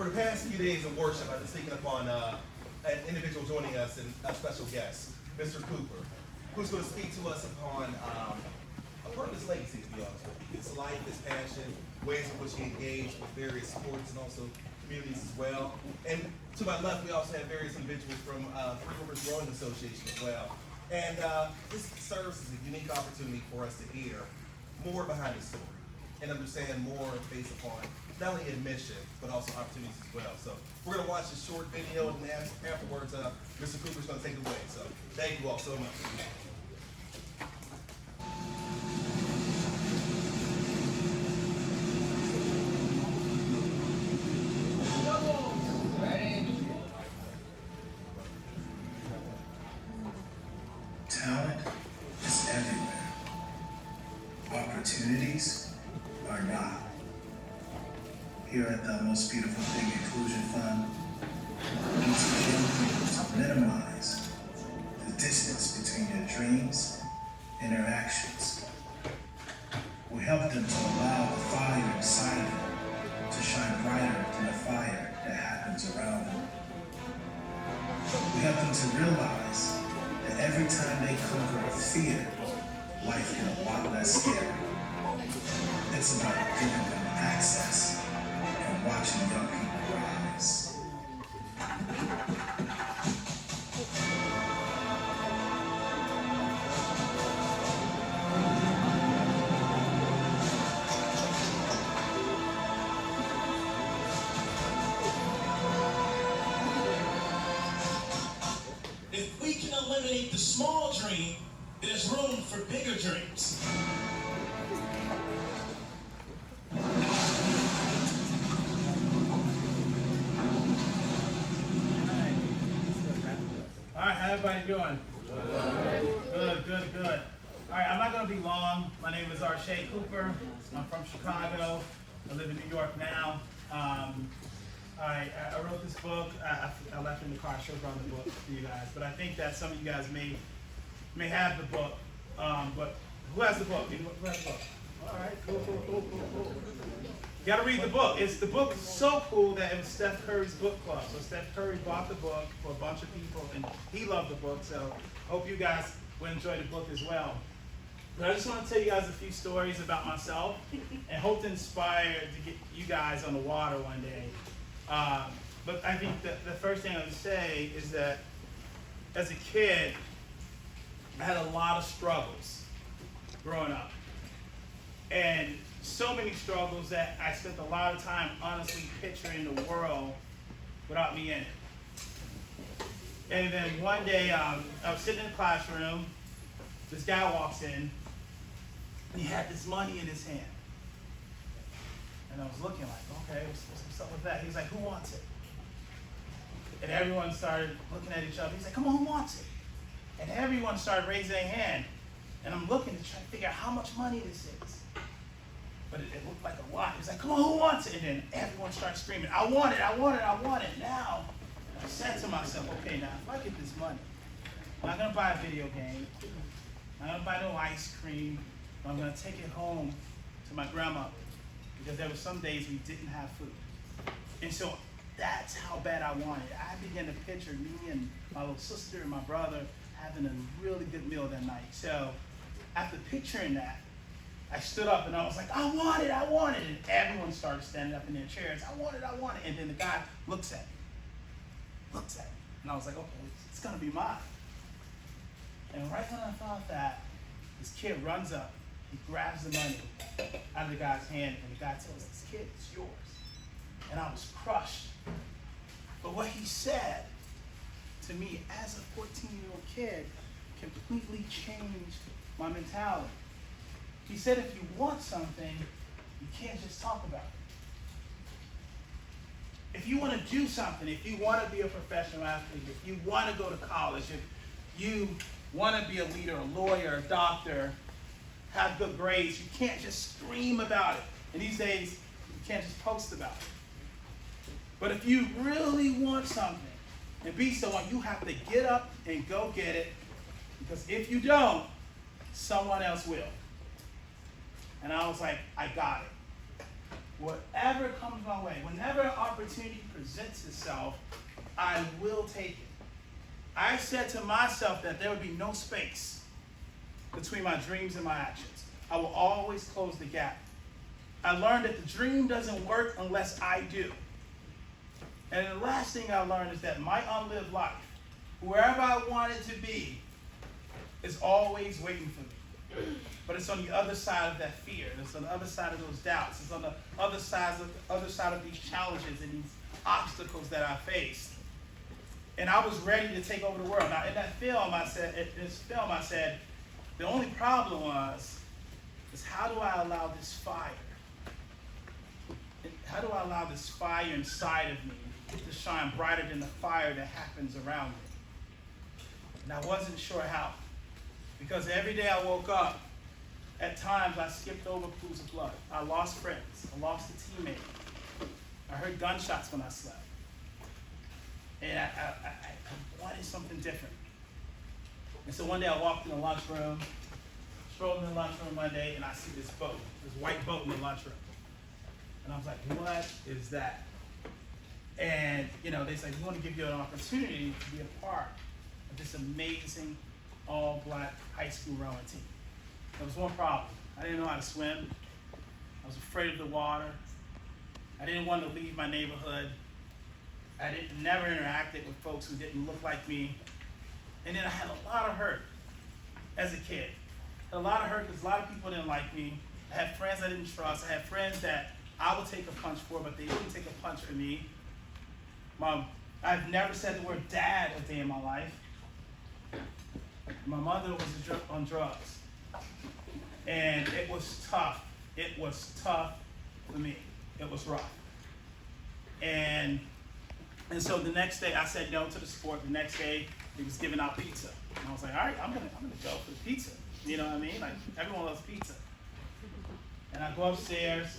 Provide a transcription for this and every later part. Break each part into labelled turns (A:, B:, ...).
A: For the past few days of worship, I've been speaking upon an individual joining us and a special guest, Mr. Cooper, who's going to speak to us upon a part of his legacy, to be honest with you. His life, his passion, ways in which he engaged with various sports and also communities as well. And to my left, we also have various individuals from Three Rivers Rowing Association as well. And this serves as a unique opportunity for us to hear more behind the story and understand more based upon not only admission, but also opportunities as well. So we're going to watch a short video, and afterwards, Mr. Cooper's going to take it away. So thank you all so much.
B: Talent is everywhere. Opportunities are not. Here at the Most Beautiful Thing Inclusion Fund, we teach young people to minimize the distance between their dreams and their actions. We help them to allow the fire inside them to shine brighter than the fire that happens around them. We help them to realize that every time they conquer a fear, life gets a lot less scary. It's about giving them access and watching young people rise.
C: If we can eliminate the small dream, there's room for bigger dreams.
D: All right, how everybody doing? Good. All right, I'm not going to be long. My name is Arshay Cooper. I'm from Chicago. I live in New York now. I wrote this book. I left it in the car. I should have brought the book to you guys. But I think that some of you guys may have the book. But who has the book? Who has the book? All right, cool. You got to read the book. The book is so cool that it was Steph Curry's book club. So Steph Curry bought the book for a bunch of people, and he loved the book. So I hope you guys will enjoy the book as well. But I just want to tell you guys a few stories about myself and hope to inspire to get you guys on the water one day. But I think that the first thing I would say is that as a kid, I had a lot of struggles growing up. And so many struggles that I spent a lot of time honestly picturing the world without me in it. And then one day, I was sitting in the classroom, this guy walks in, and he had this money in his hand. And I was looking like, okay, what's up with that? He was like, who wants it? And everyone started looking at each other. He's like, come on, who wants it? And everyone started raising their hand. And I'm looking to try to figure out how much money this is. But it looked like a lot. He's like, come on, who wants it? And then everyone started screaming, I want it. Now, I said to myself, okay, now if I get this money, I'm not going to buy a video game. I'm not going to buy no ice cream. I'm going to take it home to my grandma because there were some days we didn't have food. And so that's how bad I wanted it. I began to picture me and my little sister and my brother having a really good meal that night. So after picturing that, I stood up and I was like, I want it. And everyone started standing up in their chairs. I want it. And then the guy looks at me. And I was like, okay, it's going to be mine. And right when I thought that, this kid runs up. He grabs the money out of the guy's hand, and the guy tells this kid, it's yours. And I was crushed. But what he said to me as a 14-year-old kid completely changed my mentality. He said, if you want something, you can't just talk about it. If you want to do something, if you want to be a professional athlete, if you want to go to college, if you want to be a leader, a lawyer, a doctor, have good grades, you can't just scream about it. And these days, you can't just post about it. But if you really want something and be someone, you have to get up and go get it. Because if you don't, someone else will. And I was like, I got it. Whatever comes my way, whenever an opportunity presents itself, I will take it. I said to myself that there would be no space between my dreams and my actions. I will always close the gap. I learned that the dream doesn't work unless I do. And the last thing I learned is that my unlived life, wherever I want it to be, is always waiting for me. But it's on the other side of that fear. It's on the other side of those doubts. It's on the other side of these challenges and these obstacles that I faced. And I was ready to take over the world. Now, in this film, I said, the only problem is how do I allow this fire? How do I allow this fire inside of me to shine brighter than the fire that happens around me? And I wasn't sure how. Because every day I woke up, at times I skipped over pools of blood. I lost friends. I lost a teammate. I heard gunshots when I slept. And I wanted something different. And so one day I walked in the lunchroom, strolled in the lunchroom one day, and I see this boat, this white boat in the lunchroom. And I was like, what is that? And they said, we want to give you an opportunity to be a part of this amazing all-black high school rowing team. There was one problem. I didn't know how to swim. I was afraid of the water. I didn't want to leave my neighborhood. I never interacted with folks who didn't look like me. And then I had a lot of hurt as a kid. I had a lot of hurt because a lot of people didn't like me. I had friends I didn't trust. I had friends that I would take a punch for, but they wouldn't take a punch for me. I've never said the word dad a day in my life. My mother was on drugs. And it was tough. It was tough for me. It was rough. And so the next day I said no to the sport. The next day he was giving out pizza. And I was like, all right, I'm gonna go for the pizza. You know what I mean? Like everyone loves pizza. And I go upstairs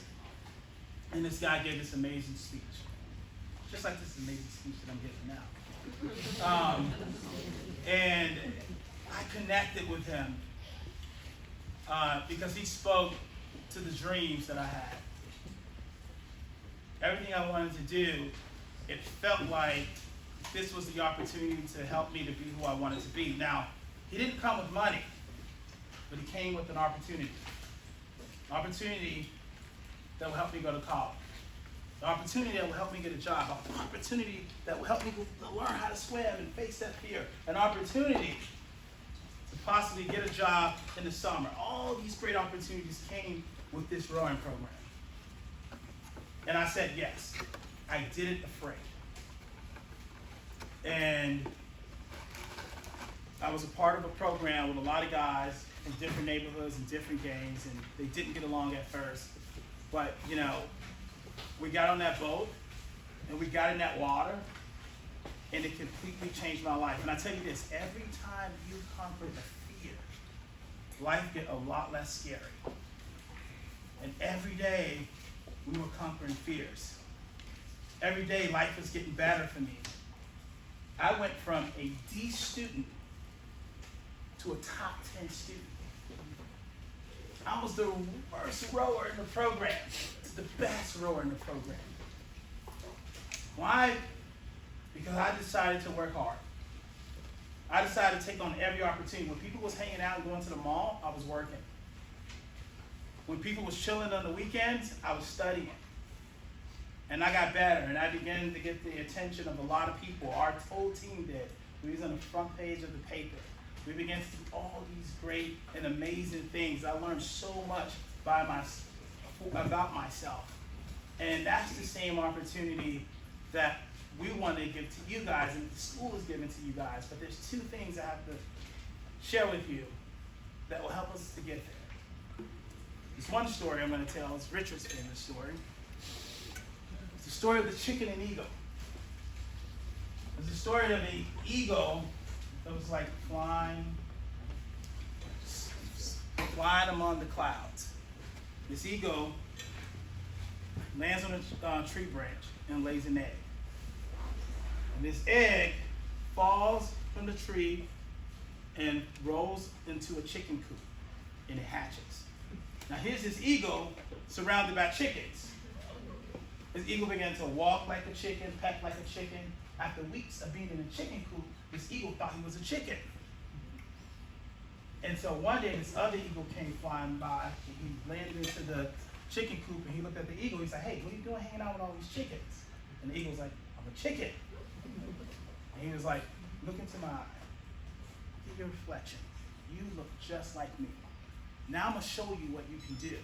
D: and this guy gave this amazing speech. Just like this amazing speech that I'm giving now. And I connected with him because he spoke to the dreams that I had. Everything I wanted to do, it felt like this was the opportunity to help me to be who I wanted to be. Now, he didn't come with money, but he came with an opportunity. An opportunity that will help me go to college. An opportunity that will help me get a job. An opportunity that will help me learn how to swim and face that fear. An opportunity to possibly get a job in the summer. All these great opportunities came with this rowing program. And I said yes. I did it afraid. And I was a part of a program with a lot of guys from different neighborhoods and different gangs, and they didn't get along at first. But, we got on that boat, and we got in that water, and it completely changed my life. And I tell you this, every time you conquer the fear, life gets a lot less scary. And every day, we were conquering fears. Every day, life was getting better for me. I went from a D student to a top 10 student. I was the worst rower in the program to the best rower in the program. Why? Because I decided to work hard. I decided to take on every opportunity. When people was hanging out and going to the mall, I was working. When people was chilling on the weekends, I was studying. And I got better, and I began to get the attention of a lot of people. Our whole team did. We was on the front page of the paper. We began to do all these great and amazing things. I learned so much about myself. And that's the same opportunity that we want to give to you guys, and the school is giving to you guys. But there's two things I have to share with you that will help us to get there. There's one story I'm going to tell. It's Richard's famous story. It's the story of the chicken and eagle. It's the story of an eagle that was like flying among the clouds. This eagle lands on a tree branch and lays an egg. And this egg falls from the tree and rolls into a chicken coop, and it hatches. Now here's this eagle surrounded by chickens. This eagle began to walk like a chicken, peck like a chicken. After weeks of being in a chicken coop, this eagle thought he was a chicken. And so one day, this other eagle came flying by, and he landed into the chicken coop, and he looked at the eagle. He's like, hey, what are you doing hanging out with all these chickens? And the eagle's like, I'm a chicken. And he was like, look into my eye. Get your reflection. You look just like me. Now I'm going to show you what you can do.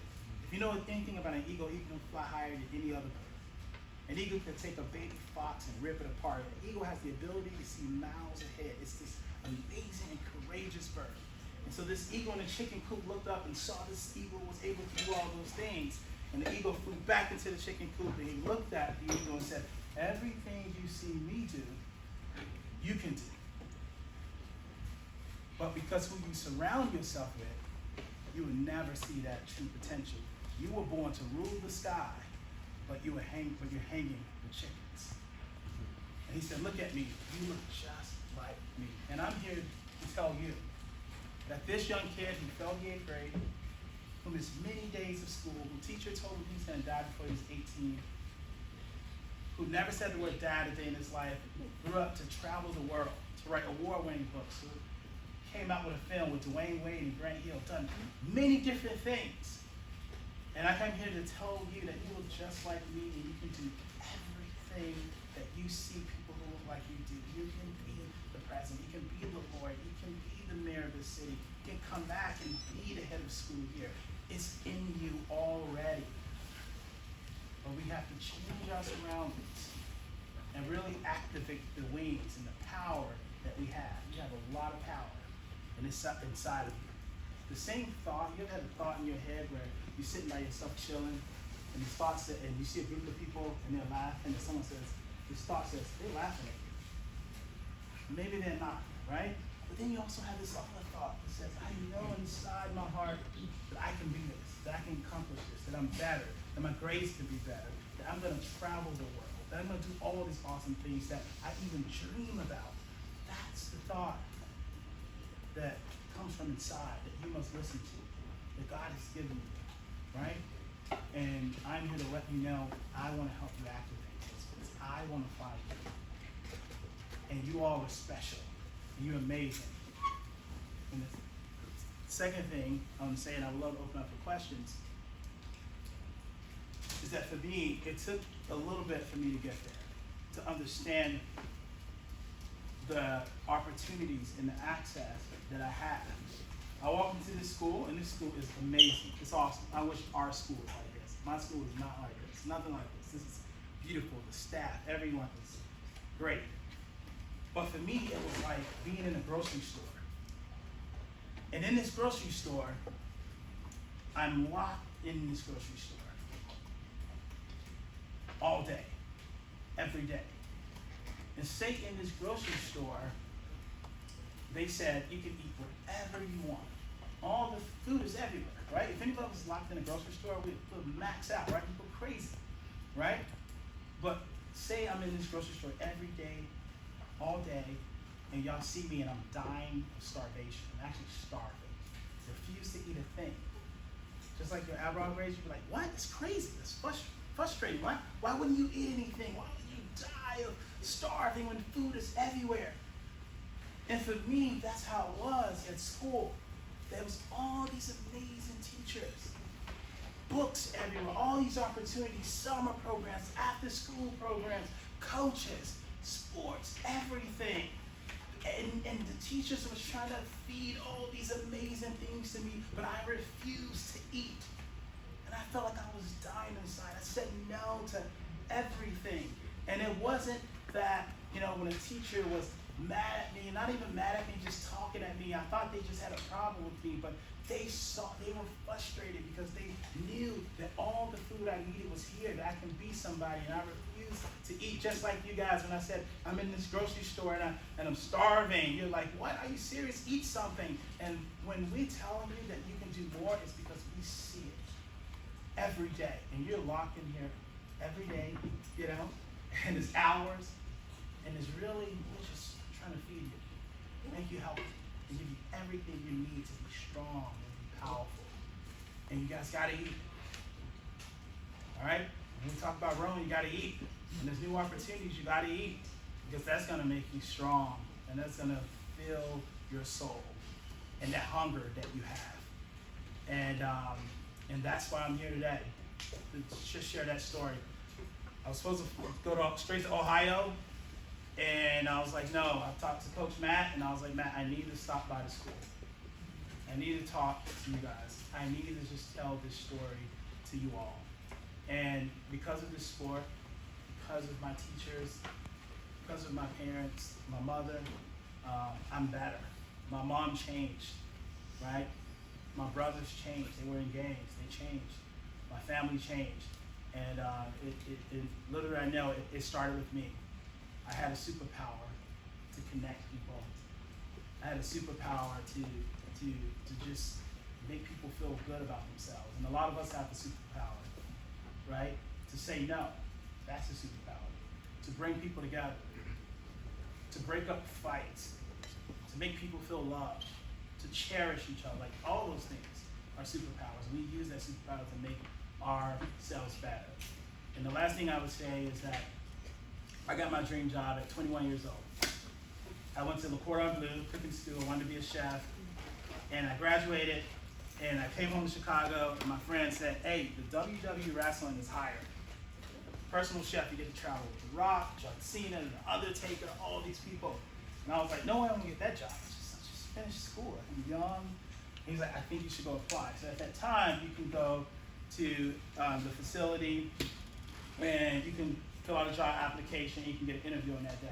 D: If you know anything about an eagle can fly higher than any other bird. An eagle can take a baby fox and rip it apart. An eagle has the ability to see miles ahead. It's this amazing and courageous bird. And so this eagle in the chicken coop looked up and saw this eagle was able to do all those things. And the eagle flew back into the chicken coop, and he looked at the eagle and said, everything you see me do, you can do. But because who you surround yourself with, you will never see that true potential. You were born to rule the sky, but you're hanging the chickens. And he said, look at me, you look just like me. And I'm here to tell you that this young kid who fell in the 8th grade, who missed many days of school, who teacher told him he's gonna die before he was 18, who never said the word dad a day in his life, grew up to travel the world, to write award-winning books, who came out with a film with Dwayne Wade and Grant Hill, done many different things. And I come here to tell you that you look just like me, and you can do everything that you see people who look like you do. You can be the president, you can be the lawyer, you can be the mayor of the city, you can come back and be the head of school here. It's in you already. But we have to change our surroundings and really activate the wings and the power that we have. We have a lot of power, and it's inside of you. The same thought, you ever had a thought in your head where you're sitting by yourself chilling, and these thoughts, and you see a group of people, and they're laughing, and someone says, this thought says, they're laughing at you. Maybe they're not, right? But then you also have this other thought that says, I know inside my heart that I can be this, that I can accomplish this, that I'm better, that my grades can be better, that I'm gonna travel the world, that I'm gonna do all these awesome things that I even dream about. That's the thought that comes from inside that you must listen to, that God has given you, right? And I'm here to let you know I want to help you activate this because I want to find you. And you all are special. And you're amazing. And the second thing I want to say, and I would love to open up for questions, is that for me, it took a little bit for me to get there, to understand the opportunities and the access that I have. I walk into this school, and this school is amazing. It's awesome. I wish our school was like this. My school is not like this. Nothing like this. This is beautiful. The staff, everyone is great. But for me, it was like being in a grocery store. And in this grocery store, I'm locked in this grocery store all day, every day. And say in this grocery store, they said you can eat whatever you want. All the food is everywhere, right? If anybody was locked in a grocery store, we would max out, right? We go crazy, right? But say I'm in this grocery store every day, all day, and y'all see me and I'm dying of starvation. I'm actually starving. Refuse to eat a thing. Just like your eyebrow raise, you'd be like, what? It's crazy. It's frustrating. Why wouldn't you eat anything? Why would you die of starving when food is everywhere? And for me, that's how it was at school. There was all these amazing teachers, books everywhere, all these opportunities, summer programs, after school programs, coaches, sports, everything. And the teachers was trying to feed all these amazing things to me, but I refused to eat. And I felt like I was dying inside. I said no to everything. And it wasn't that, when a teacher was mad at me, not even mad at me, just talking at me, I thought they just had a problem with me, but they were frustrated because they knew that all the food I needed was here, that I can be somebody, and I refused to eat, just like you guys when I said, I'm in this grocery store and I'm starving. You're like, what? Are you serious? Eat something. And when we tell you that you can do more, it's because we see it every day. And you're locked in here every day, and there's hours, and it's really, we're just trying to feed you, make you healthy, and give you everything you need to be strong and be powerful. And you guys gotta eat. All right? When we talk about rowing, you gotta eat. When there's new opportunities, you gotta eat. Because that's gonna make you strong. And that's gonna fill your soul and that hunger that you have. And that's why I'm here today, to just share that story. I was supposed to go straight to Ohio, and I was like, no. I talked to Coach Matt, and I was like, Matt, I need to stop by the school. I need to talk to you guys. I need to just tell this story to you all. And because of this sport, because of my teachers, because of my parents, my mother, I'm better. My mom changed, right? My brothers changed. They were in gangs. They changed. My family changed. And little did I know, it started with me. I had a superpower to connect people. I had a superpower to just make people feel good about themselves. And a lot of us have the superpower, right? To say no, that's a superpower. To bring people together. To break up fights. To make people feel loved. To cherish each other. Like, all those things are superpowers. We use that superpower to make ourselves better. And the last thing I would say is that I got my dream job at 21 years old. I went to Le Cordon Bleu cooking school, wanted to be a chef, and I graduated, and I came home to Chicago, and my friend said, hey, the WWE wrestling is hiring. Personal chef, you get to travel with The Rock, John Cena, The Undertaker, all these people. And I was like, no way I'm gonna get that job. I just finished school, I'm young. And he's like, I think you should go apply. So at that time, you can go to the facility, and you can fill out a job application, and you can get an interview on that day.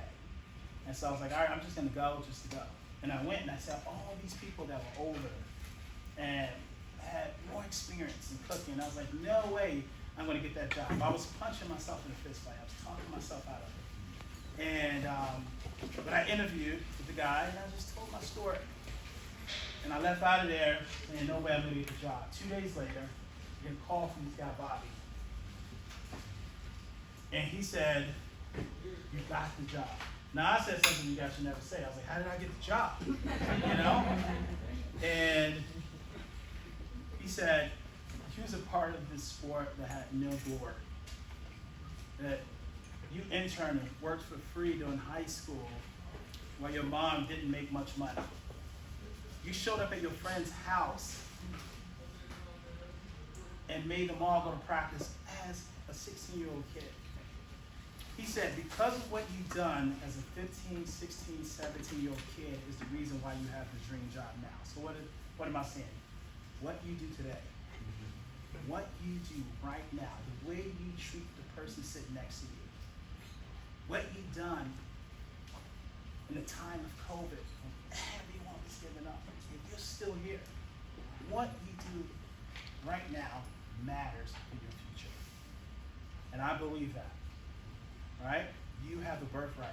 D: And so I was like, all right, I'm just gonna go, just to go. And I went and I saw all these people that were older and had more experience in cooking. And I was like, no way I'm gonna get that job. I was punching myself in the fist fight. I was talking myself out of it. And but I interviewed with the guy, and I just told my story. And I left out of there saying, no way I'm gonna get the job. 2 days later, I get a call from this guy, Bobby. And he said, you got the job. Now I said something you guys should never say. I was like, how did I get the job? You know? And he said, he was a part of this sport that had no glory. That you interned and worked for free during high school while your mom didn't make much money. You showed up at your friend's house and made them all go to practice as a 16-year-old kid. He said, because of what you've done as a 15, 16, 17-year-old kid is the reason why you have the dream job now. So what am I saying? What you do today, what you do right now, the way you treat the person sitting next to you, what you've done in the time of COVID, when everyone was giving up, and you're still here. What you do right now matters for your future. And I believe that. Right? You have the birthright,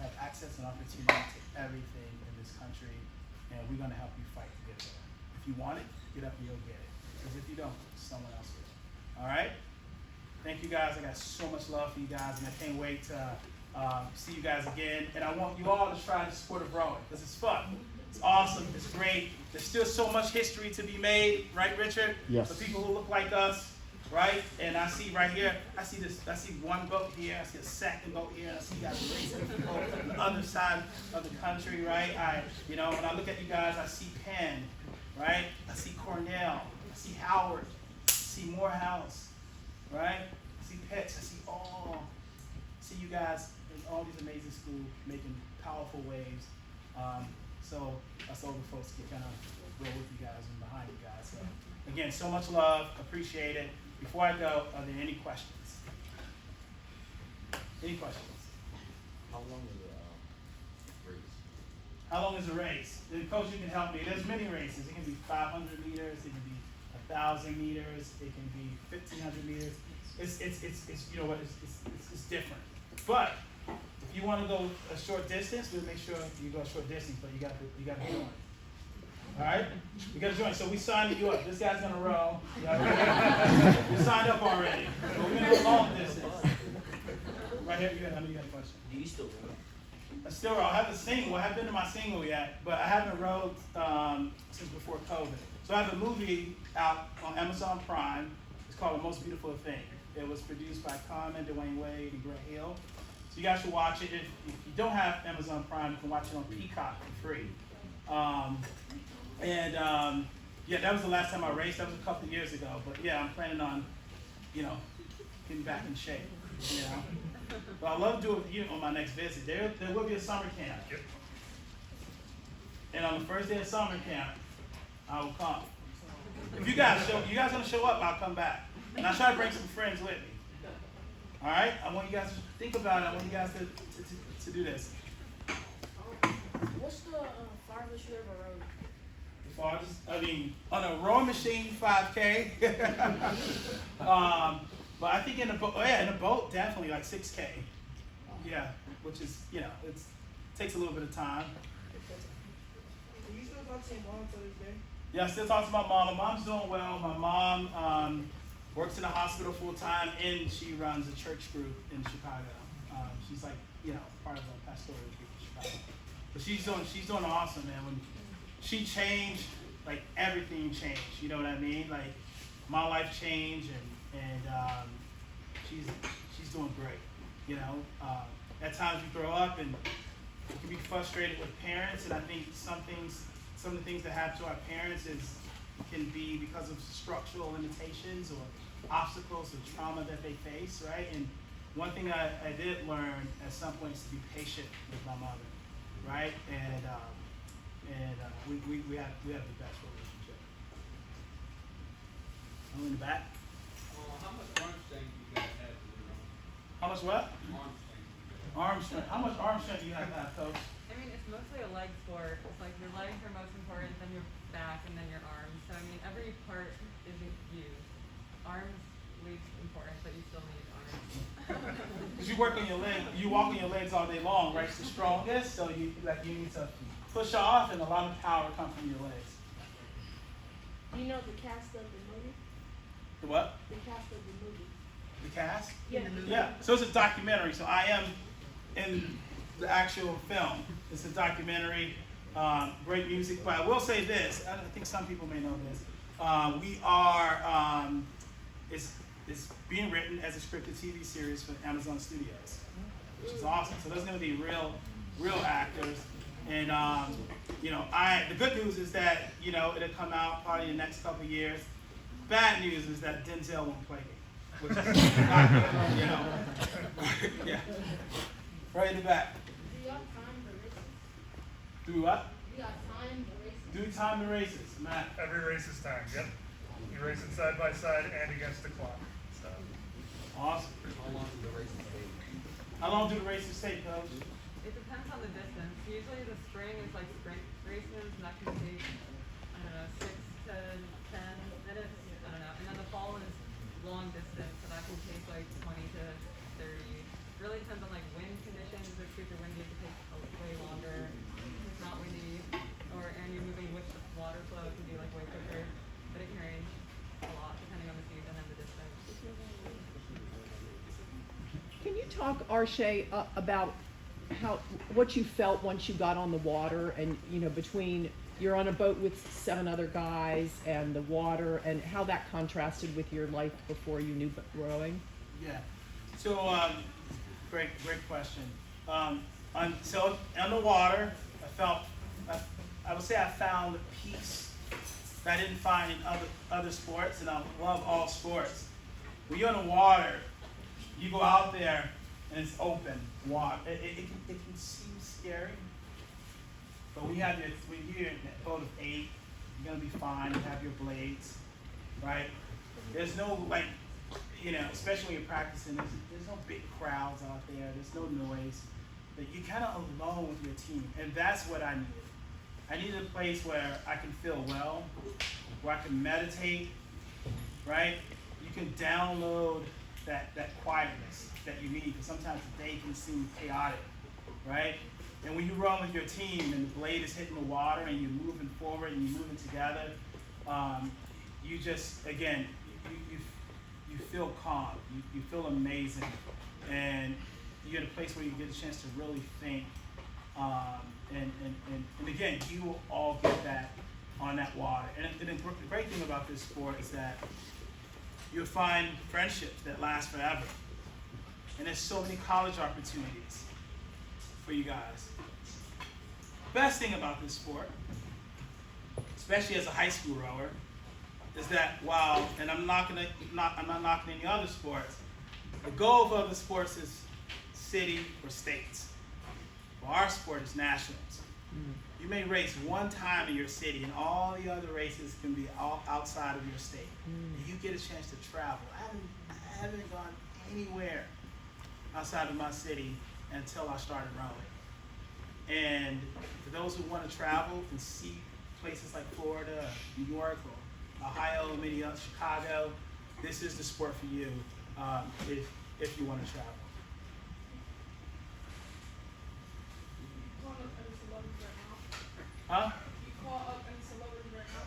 D: have access and opportunity to everything in this country, and we're going to help you fight to get there. If you want it, get up and you'll get it. Because if you don't, someone else will. All right? Thank you guys. I got so much love for you guys, and I can't wait to see you guys again. And I want you all to try the sport of rowing, because it's fun. It's awesome. It's great. There's still so much history to be made, right, Richard?
E: Yes.
D: For people who look like us. Right? And I see right here, I see one boat here, I see a second boat here, and I see you guys racing on the other side of the country, right? When I look at you guys, I see Penn, right? I see Cornell, I see Howard, I see Morehouse, right? I see Pitts, I see you guys in all these amazing schools making powerful waves. So us older folks can kind of roll with you guys and behind you guys. So again, so much love, appreciate it. Before I go, are there any questions? Any questions?
F: How long is the race?
D: How long is the race? The coach, you can help me. There's many races. It can be 500 meters. It can be 1,000 meters. It can be 1,500 meters. It's different. But if you want to go a short distance, we'll make sure you go a short distance. But you got to join. All right, you got to join. So we signed you up. This guy's gonna row. You signed up already. But we're gonna go long distance. Right here, you got a question.
F: Do you still run?
D: I still row. I haven't single. I haven't been to my single yet, but I haven't rowed since before COVID. So I have a movie out on Amazon Prime. It's called The Most Beautiful Thing. It was produced by Common, Dwayne Wade, and Grant Hill. So you guys should watch it. If you don't have Amazon Prime, you can watch it on Peacock for free. Yeah, that was the last time I raced. That was a couple of years ago. But yeah, I'm planning on, getting back in shape. But I love doing it with you on my next visit. There will be a summer camp.
E: Yep.
D: And on the first day of summer camp, I will come. If you guys gonna show up, I'll come back. And I'll try to bring some friends with me. All right? I want you guys to think about it. I want you guys to do this.
G: What's the farthest you ever rode?
D: The farthest, on a rowing machine, 5K. But I think in a boat, definitely like 6K. Yeah, which is, it takes a little bit of time.
G: Do you still talk to your mom to this day?
D: Yeah, I still talk to my mom. My mom's doing well. My mom works in a hospital full time, and she runs a church group in Chicago. She's like, part of a pastoral group in Chicago. But she's doing awesome, man. When she changed, like everything changed. You know what I mean? Like my life changed, and she's doing great. At times you grow up and you can be frustrated with parents, and I think some of the things that happen to our parents can be because of structural limitations or obstacles or trauma that they face, right? And one thing I did learn at some point is to be patient with my mother, right? And we have the best relationship. I'm in the back.
F: How much arm strength do you guys have?
D: How much what?
F: Arm strength.
D: Arm strength. How much arm strength do you have to have, Coach?
H: I mean, it's mostly a leg sport. It's like your legs are most important, then your back, and then your arms. So, I mean, every part isn't used. Arms, least important, but you still need arms.
D: Because you work on your leg, you walk on your legs all day long, right? It's the strongest, so you need to push off, and a lot of power comes from your legs.
G: You know the cast of the movie?
D: The what?
G: The cast of the movie.
D: The cast?
G: Yeah.
D: Yeah. So it's a documentary. So I am in the actual film. It's a documentary. Great music. But I will say this. I think some people may know this. We are. It's being written as a scripted TV series for Amazon Studios, which is awesome. So there's going to be real actors. And the good news is that it'll come out probably in the next couple of years. Bad news is that Denzel won't play me, which is not good, yeah. Right in the back.
G: Do y'all time the races?
D: Do what?
G: Do y'all time the races?
D: Do we time the races, Matt?
E: Every race is timed, yep. You race it side by side and against the clock. So
D: Awesome.
F: How long do the races take?
D: How long do the races take, Coach?
H: It depends on the distance. Usually the spring is like sprint races, and that can take, 6 to 10 minutes. I don't know. And then the fall is long distance, so that can take like 20 to 30. Really depends on like wind conditions. If it's super windy, it can take way longer. If it's not windy, and you're moving with the water flow, it can be like way quicker. But it can range a lot depending on the season and the distance.
I: Can you talk, Arshay, about what you felt once you got on the water, and between you're on a boat with 7 other guys and the water, and how that contrasted with your life before you knew rowing?
D: Yeah. So, great question. So on the water, I would say I found peace that I didn't find in other sports, and I love all sports. When you're on the water, you go out there and it's open water. It can seem scary, but when you're in a boat of 8, you're gonna be fine. You have your blades, right? There's no especially when you're practicing. There's no big crowds out there. There's no noise. But you're kind of alone with your team, and that's what I needed. I needed a place where I can feel well, where I can meditate, right? You can download that quietness that you need, because sometimes the day can seem chaotic, right? And when you run with your team and the blade is hitting the water and you're moving forward and you're moving together, you just, again, you feel calm, you feel amazing, and you're in a place where you get a chance to really think. And again, you will all get that on that water. And the great thing about this sport is that you'll find friendships that last forever. And there's so many college opportunities for you guys. Best thing about this sport, especially as a high school rower, is that while, and I'm not knocking any other sports, the goal of other sports is city or states. Well, our sport is nationals. You may race one time in your city, and all the other races can be all outside of your state. And you get a chance to travel. I haven't gone anywhere outside of my city until I started rowing. And for those who want to travel and see places like Florida, New York, or Ohio, Minneapolis, Chicago, this is the sport for you if you want to travel. Huh?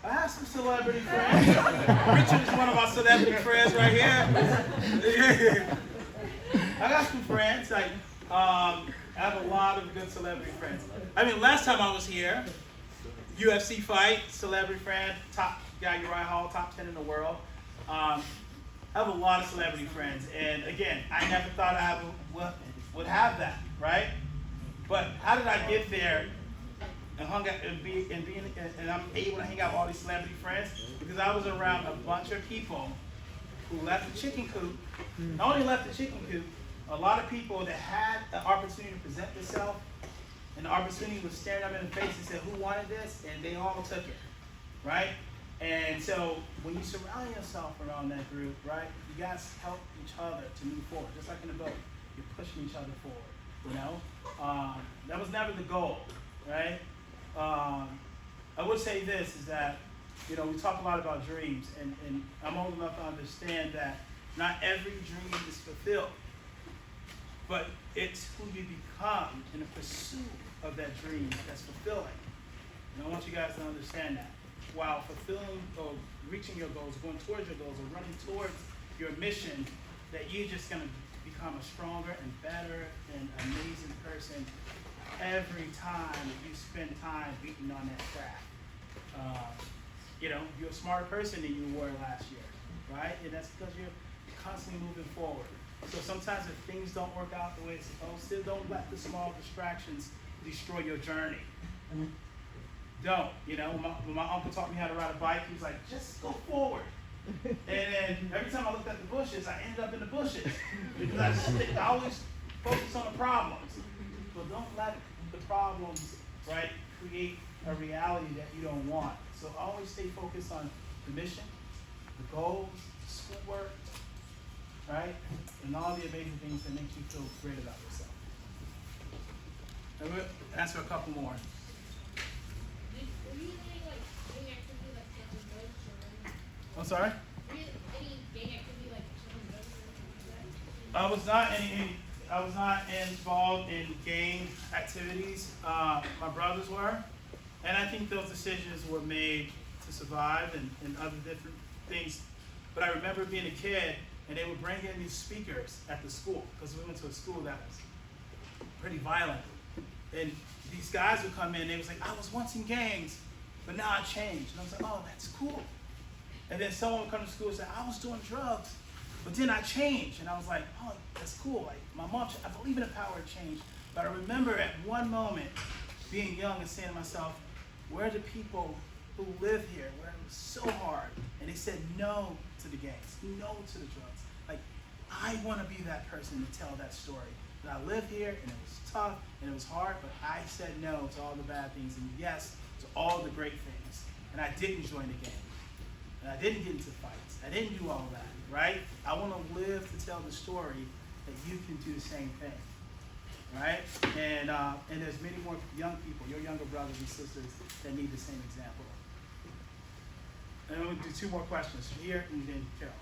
D: I have some celebrity friends. Richard is one of our celebrity friends right here. I got some friends. I have a lot of good celebrity friends. I mean, last time I was here, UFC fight, celebrity friend, top guy Uriah Hall, top 10 in the world. I have a lot of celebrity friends, and again, I never thought I would have that, right? But how did I get there and hung out and I'm able to hang out with all these celebrity friends? Because I was around a bunch of people who left the chicken coop. Not only left the chicken coop, a lot of people that had the opportunity to present themselves, and the opportunity was staring them in the face and said, "Who wanted this?" And they all took it, right? And so when you surround yourself around that group, right, you guys help each other to move forward. Just like in a boat, you're pushing each other forward. You know, that was never the goal, right? I would say this is that, you know, we talk a lot about dreams, and I'm old enough to understand that not every dream is fulfilled, but it's who you become in the pursuit of that dream that's fulfilling. And I want you guys to understand that. While fulfilling or reaching your goals, going towards your goals, or running towards your mission, that you're just going to become a stronger and better and amazing person every time that you spend time beating on that track. You know, you're a smarter person than you were last year, right? And that's because you're constantly moving forward. So sometimes if things don't work out the way it's supposed to, don't let the small distractions destroy your journey. Don't, you know, when my uncle taught me how to ride a bike, he was like, just go forward. And then every time I looked at the bushes, I ended up in the bushes. Because I always focus on the problems. But don't let the problems, right, create a reality that you don't want. So always stay focused on the mission, the goals, the schoolwork, right, and all the amazing things that make you feel great about yourself. And we'll answer a couple more.
G: Were you doing like gang activity like selling drugs or anything?
D: I'm sorry?
G: Were you any gang activity like selling drugs or anything like that?
D: I was not involved in gang activities. My brothers were, and I think those decisions were made to survive and other different things. But I remember being a kid, and they would bring in these speakers at the school, because we went to a school that was pretty violent. And these guys would come in, they was like, I was once in gangs, but now I changed. And I was like, oh, that's cool. And then someone would come to school and say, I was doing drugs, but then I changed. And I was like, oh, that's cool. Like, my mom, I believe in the power of change. But I remember at one moment being young and saying to myself, where are the people who live here, where it was so hard? And they said no to the gangs, no to the drugs. Like, I want to be that person to tell that story. That I lived here, and it was tough, and it was hard, but I said no to all the bad things, and yes to all the great things. And I didn't join the gang. And I didn't get into fights. I didn't do all that, right? I want to live to tell the story that you can do the same thing, right? And there's many more young people, your younger brothers and sisters, that need the same example. And I'm going to do two more questions here and then Carol.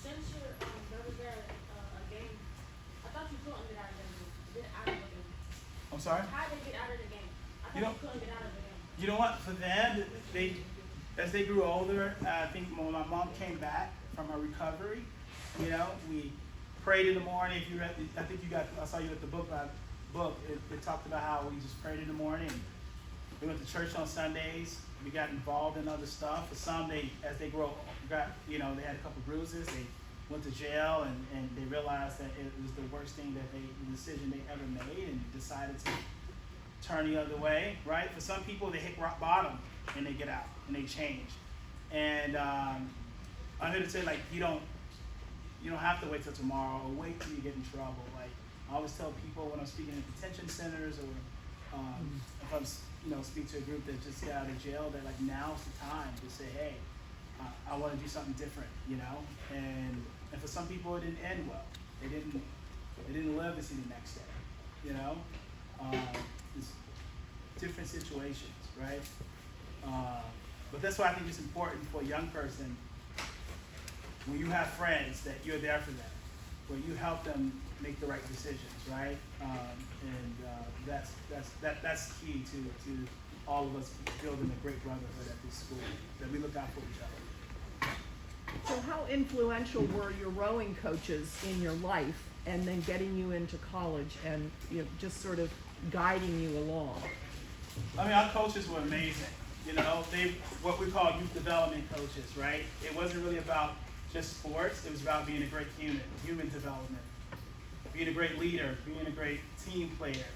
G: Since your brothers there a game, I thought you couldn't get out of the game.
D: I'm sorry?
G: How did they get out of the game? I thought
D: You know-
G: you couldn't get out of the game.
D: You know what? For them, as they grew older, I think when my mom came back from her recovery, you know, we prayed in the morning. If you read, I think you got, I saw you at the book. It talked about how we just prayed in the morning. We went to church on Sundays, we got involved in other stuff. For some, as they grow, they had a couple bruises. They went to jail, and they realized that it was the worst thing the decision they ever made, and decided to turn the other way, right? For some people, they hit rock bottom and they get out and they change. And I'm here to say, like, you don't have to wait till tomorrow or wait till you get in trouble. Like, I always tell people when I'm speaking in detention centers, or if I'm speak to a group that just got out of jail, that like, now's the time to say, hey, I want to do something different, And for some people, it didn't end well. They didn't live to see the next day, It's different situations, right? But that's why I think it's important for a young person, when you have friends, that you're there for them, where you help them make the right decisions, right? That's key to all of us building a great brotherhood at this school, that we look out for each other.
I: So how influential were your rowing coaches in your life, and then getting you into college, and just sort of guiding you along?
D: I mean, our coaches were amazing. They what we call youth development coaches, right? It wasn't really about just sports. It was about being a great human development, being a great leader, being a great team player,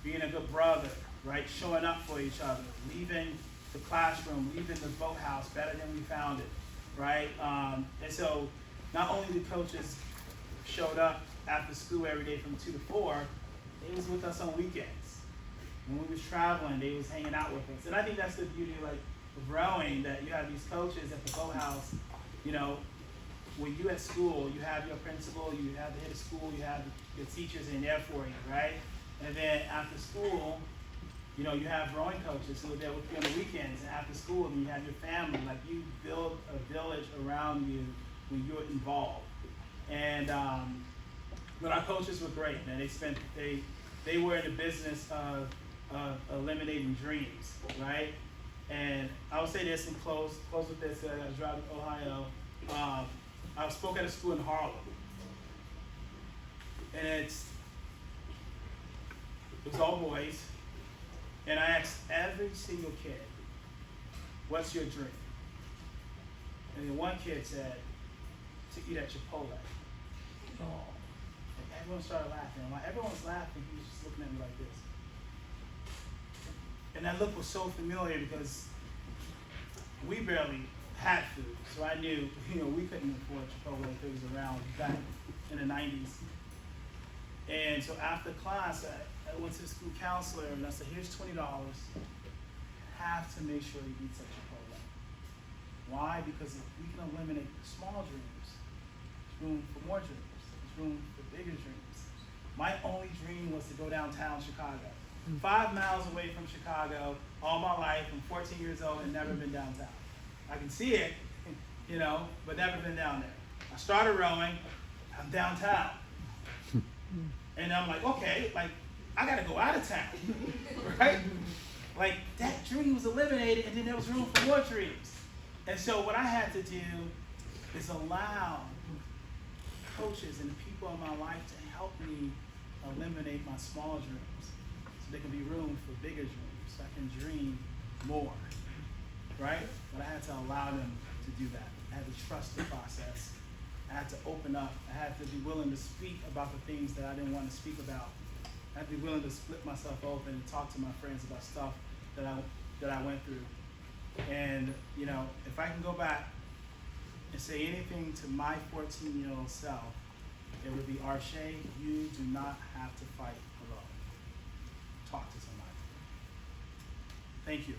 D: being a good brother, right? Showing up for each other, leaving the classroom, leaving the boathouse better than we found it, right? And so not only the coaches showed up after school every day from 2 to 4, they was with us on weekends. When we was traveling, they was hanging out with us. And I think that's the beauty of rowing, that you have these coaches at the boathouse. When you at school, you have your principal, you have the head of school, you have your teachers in there for you, right? And then after school, you have rowing coaches who are there with you on the weekends, and after school, and you have your family. Like, you build a village around you when you're involved. And but our coaches were great, man. They were in the business of eliminating dreams, right? And I would say this and close with this. I was driving to Ohio. I spoke at a school in Harlem, and it was all boys. And I asked every single kid, "What's your dream?" And then one kid said, "To eat at Chipotle." Oh. And everyone started laughing. While everyone's laughing, he was just looking at me like this. And that look was so familiar, because we barely had food. So I knew, we couldn't afford Chipotle if it was around back in the 90s. And so after class, I went to the school counselor and I said, here's $20. Have to make sure he eats at Chipotle. Why? Because if we can eliminate the small dreams, there's room for more dreams. There's room for bigger dreams. My only dream was to go downtown Chicago. 5 miles away from Chicago, all my life. I'm 14 years old and never been downtown. I can see it, but never been down there. I started rowing, I'm downtown. And I'm like, okay, I gotta go out of town, right? That dream was eliminated, and then there was room for more dreams. And so what I had to do is allow coaches and the people in my life to help me eliminate my small dreams, so there can be room for bigger dreams, so I can dream more, right? But I had to allow them to do that. I had to trust the process. I had to open up. I had to be willing to speak about the things that I didn't want to speak about. I had to be willing to split myself open and talk to my friends about stuff that I went through. And if I can go back and say anything to my 14-year-old self, it would be, Arshay, you do not have to fight alone. Talk to somebody. Thank you.